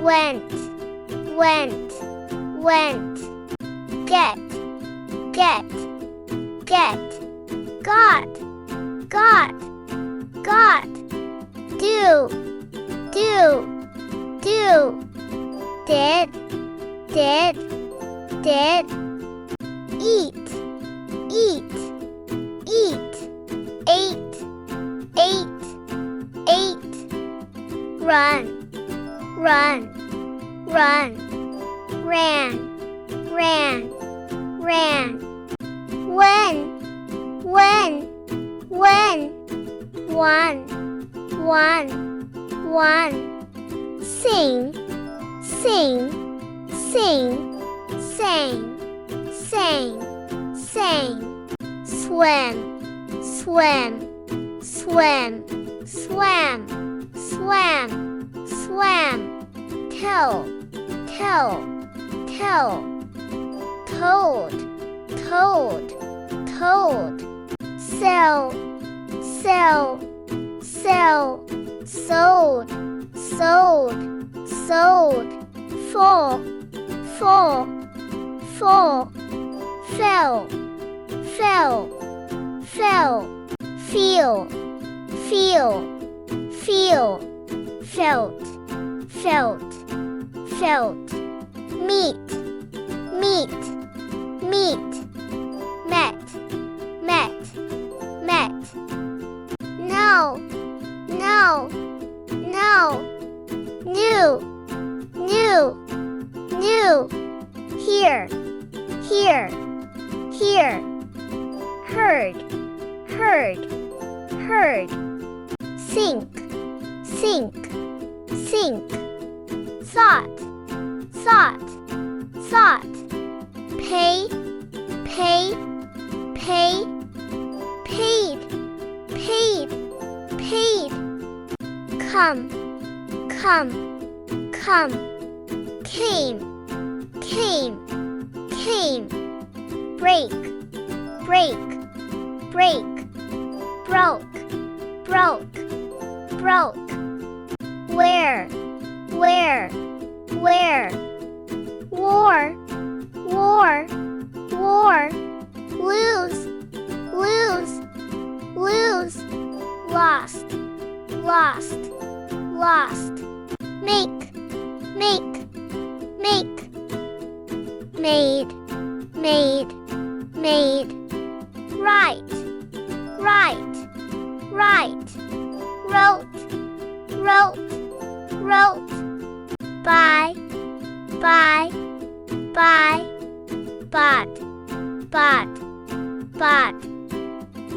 went, went, went. Get, get, get. Got, got, got. Do, do, do. Did, did, did. Eat, eat, eat. Ate, ate, ate. Run, run, run. Ran, ran, ran. When, when. One, sing, sing, sing, sang, sang, sang. Swim, swim, swim, swam, swam, swam. Tell, tell, tell. Told, told, told. Sell, sell, sell. Sold, sold, sold. Full, full, full. Fell, fell, fell. Feel, feel, feel. Felt, felt, felt. Meet, meet, meet. Met, met, met. No, no, no. New, new, new. Here, here, here. Heard, heard, heard. Sink, sink, sink. Thought, thought, thought. Pay, pay, pay. Paid, paid, paid. Come, come, come. Came, came, came. Break, break, break. Broke, broke, broke. Where, where, where. War, war, war. Lose, lose, lose. Lost, lost, lost. Make, make, make. Made, made, made. Right, right, right. Wrote, wrote, wrote. Buy, buy, buy. Bought, bought, bought.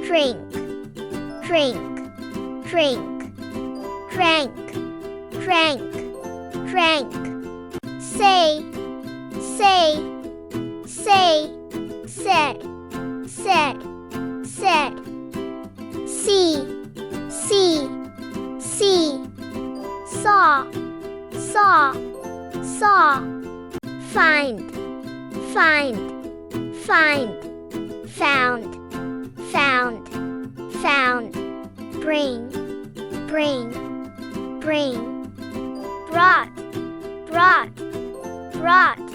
Drink, drink, drink. Drank, drank, drank. Say, say, say. Said, said, said. See, see, see. Saw, saw, saw. Find, find, find. Found, found, found. Bring, bring, bring. Brought, brought, brought.